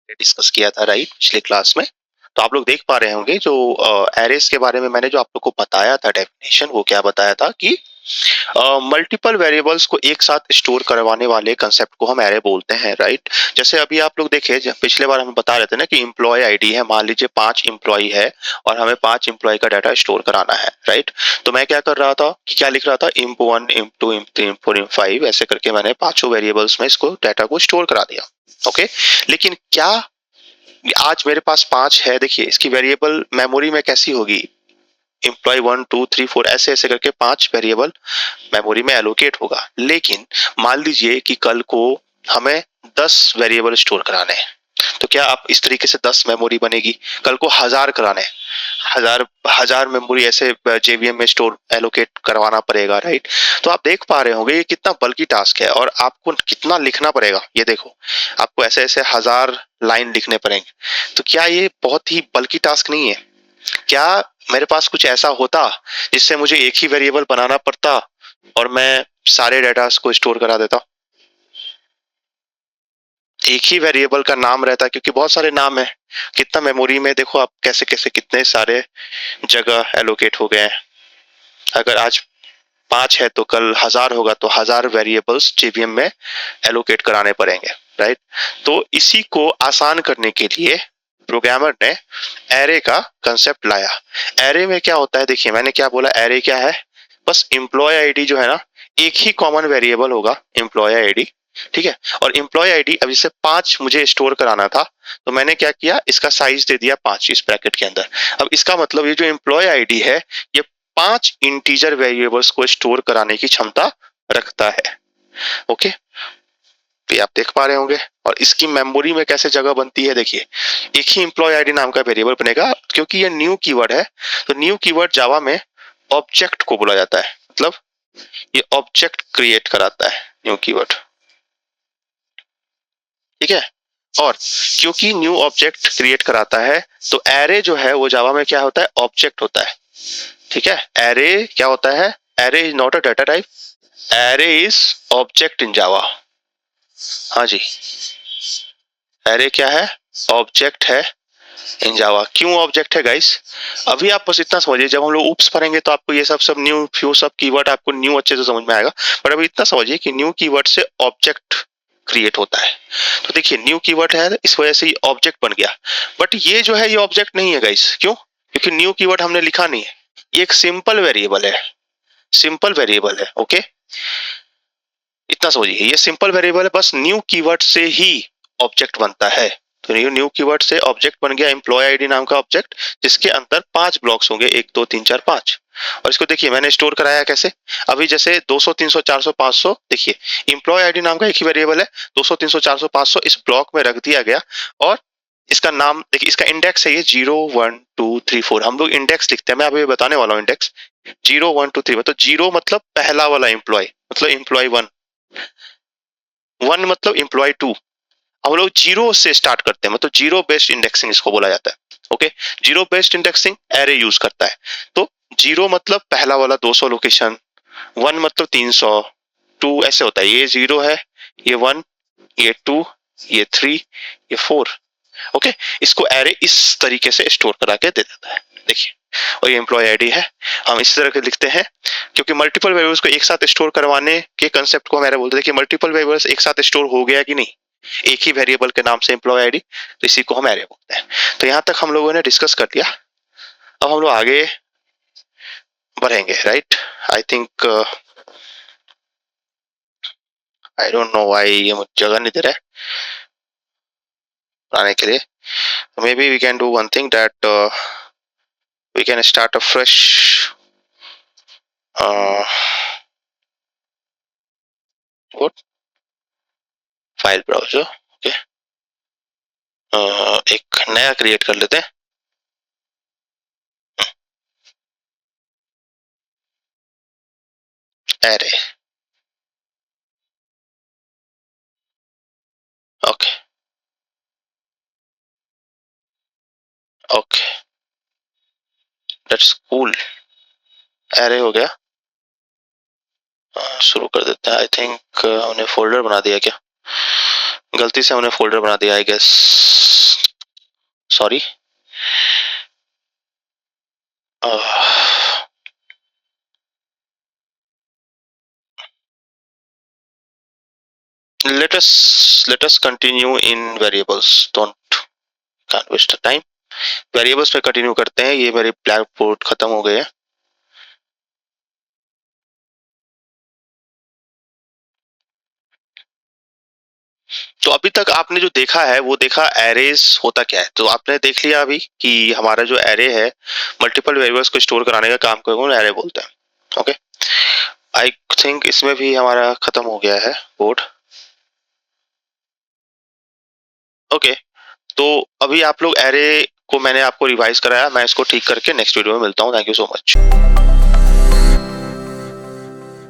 Discuss किया था right पिछले क्लास में। तो आप लोग देख पा रहे होंगे जो एरेस के बारे में मैंने जो आप लोग को बताया था डेफिनेशन, वो क्या बताया था कि मल्टीपल वेरिएबल्स को एक साथ स्टोर करवाने वाले कंसेप्ट को हम एरे बोलते हैं राइट। जैसे अभी आप लोग देखे पिछले बार हम बता रहे थे ना कि एम्प्लॉय आईडी है, मान लीजिए 5 एम्प्लॉय है और हमें 5 एम्प्लॉय का डाटा स्टोर कराना है राइट। तो मैं क्या कर रहा था कि क्या लिख रहा था, imp1 imp2 imp3 imp4 imp5 ऐसे करके मैंने पांचों वेरिएबल्स में इसको डाटा को स्टोर करा दिया। ओके, लेकिन क्या आज मेरे पास 5 है, देखिए इसकी वेरिएबल मेमोरी में कैसी होगी, एम्प्लॉय 1 2 3 4 ऐसे ऐसे करके 5 वेरिएबल मेमोरी में एलोकेट होगा। लेकिन मान लीजिए कि कल को हमें 10 वेरिएबल स्टोर कराने हैं, तो क्या आप इस तरीके से 10 मेमोरी बनेगी, कल को 1000 कराने, हजार मेमोरी ऐसे जेवीएम में स्टोर एलोकेट करवाना पड़ेगा राइट। तो आप देख पा रहे होंगे ये कितना बल्कि टास्क है और आपको कितना लिखना पड़ेगा। ये देखो आपको ऐसे ऐसे 1000 लाइन लिखने पड़ेंगे। तो क्या ये बहुत ही बल्कि टास्क नहीं है? क्या मेरे पास कुछ ऐसा होता जिससे मुझे एक ही वेरिएबल बनाना पड़ता और मैं सारे डेटा को स्टोर करा देता? एक ही वेरिएबल का नाम रहता, क्योंकि बहुत सारे नाम है, कितना मेमोरी में देखो आप कैसे कैसे कितने सारे जगह एलोकेट हो गए हैं। अगर आज 5 है तो कल 1000 होगा, तो 1000 वेरिएबल्स जेवीएम में एलोकेट कराने पड़ेंगे राइट। तो इसी को आसान करने के लिए प्रोग्रामर ने एरे का कंसेप्ट लाया। एरे में क्या होता है, देखिए मैंने क्या बोला, एरे क्या है, बस एम्प्लॉय आईडी जो है ना, एक ही कॉमन वेरिएबल होगा एम्प्लॉय आईडी, ठीक है। और एम्प्लॉय आईडी अभी से 5 मुझे स्टोर कराना था, तो मैंने क्या किया, इसका साइज दे दिया 5 इस ब्रैकेट के अंदर। अब इसका मतलब ये जो एम्प्लॉय आईडी है ये 5 इंटीजर वेरिएबल्स को स्टोर कराने की क्षमता रखता है। ओके, तो आप देख पा रहे होंगे। और इसकी मेमोरी में कैसे जगह बनती है, देखिए एक ही एम्प्लॉय आईडी नाम का वेरिएबल बनेगा, क्योंकि ये न्यू कीवर्ड है। तो न्यू कीवर्ड जावा में ऑब्जेक्ट को बोला जाता है, मतलब ये ऑब्जेक्ट क्रिएट कराता है न्यू कीवर्ड, ठीक है। और क्योंकि न्यू ऑब्जेक्ट क्रिएट कराता है तो एरे जो है वो जावा में क्या होता है, ऑब्जेक्ट होता है, ठीक है। एरे क्या होता है, array is not a data type, array is object in Java. हाँ जी, एरे क्या है, ऑब्जेक्ट है इन जावा। क्यों ऑब्जेक्ट है गाइस, अभी आप बस इतना समझिए, जब हम लोग उप्स पढ़ेंगे तो आपको ये सब सब न्यू फ्यू सब कीवर्ड आपको न्यू अच्छे से समझ में आएगा। पर अभी इतना समझिए कि न्यू कीवर्ड से ऑब्जेक्ट क्रिएट होता है। तो देखिए न्यू कीवर्ड है, इस वजह से ये ऑब्जेक्ट बन गया। बट ये जो है ये ऑब्जेक्ट नहीं है गाइस, क्यों, क्योंकि न्यू कीवर्ड हमने लिखा नहीं है, ये एक सिंपल वेरिएबल है, सिंपल वेरिएबल है। ओके, इतना समझिए, ये सिंपल वेरिएबल है, बस न्यू कीवर्ड से ही ऑब्जेक्ट बनता है। तो न्यू कीवर्ड से ऑब्जेक्ट बन गया एम्प्लॉय आईडी नाम का ऑब्जेक्ट, जिसके अंदर 5 ब्लॉक्स होंगे, 1 2 3 4 5। और इसको देखिए मैंने स्टोर कराया कैसे, अभी जैसे 200 300 400 500, देखिए एम्प्लॉय आईडी नाम का एक ही वेरिएबल है, 200 300 400 500 इस ब्लॉक में रख दिया गया। और इसका नाम देखिए, इसका इंडेक्स है ये 0 1 2 3 4, हम लोग इंडेक्स लिखते हैं, मैं अभी बताने वाला हूँ इंडेक्स। 0 1 2 3 मतलब 0 मतलब पहला वाला एम्प्लॉय, मतलब एम्प्लॉय 1, 1 मतलब एम्प्लॉय 2। हम लोग जीरो से स्टार्ट करते हैं, मतलब जीरो बेस्ड इंडेक्सिंग इसको बोला जाता है। Okay, zero based indexing array use करता है। तो जीरो मतलब पहला वाला 200 लोकेशन, 1 मतलब 300, 2 ऐसे होता है, ये 0 है, ये 1, ये 2, ये 3, ये 4। ओके, इसको एरे इस तरीके से स्टोर करा के दे देता है, देखिए। और ये एम्प्लॉय आईडी है, हम इस तरह के लिखते हैं, क्योंकि मल्टीपल वेरिएबल्स को एक साथ स्टोर करवाने के कंसेप्ट को हम एरे बोलते हैं। देखिए मल्टीपल वेरिएबल्स एक साथ स्टोर हो गया कि नहीं, एक ही वेरिएबल के नाम से एम्प्लॉय आईडी, तो इसी को हम एरे बोलते हैं। तो यहाँ तक हम लोगों ने डिस्कस कर दिया, अब हम लोग आगे बढ़ेंगे right. I think I don't know why ये मुझे जगह नहीं दे रहा है बनाने के लिए। Maybe we can do one thing that we can start a fresh what file browser. Okay, एक नया क्रिएट कर लेते हैं, array. Okay okay, that's cool, array हो गया। शुरू कर देते हैं। आई थिंक हमने फोल्डर बना दिया क्या, गलती से हमने फोल्डर बना दिया I guess, sorry. let us continue in variables, can't waste the time। Variables पे कंटिन्यू करते हैं। ये मेरे ब्लैक बोर्ड खत्म हो गए हैं। तो अभी तक आपने जो देखा है वो देखा एरेज होता क्या है। तो आपने देख लिया अभी कि हमारा जो एरे है मल्टीपल वेरिएबल्स को स्टोर कराने का काम को एरे बोलते हैं। ओके, आई थिंक इसमें भी हमारा खत्म हो गया है बोर्ड। ओके, तो अभी आप लोग एरे को मैंने आपको रिवाइज कराया, मैं इसको ठीक करके नेक्स्ट वीडियो में मिलता हूँ। Thank you so much.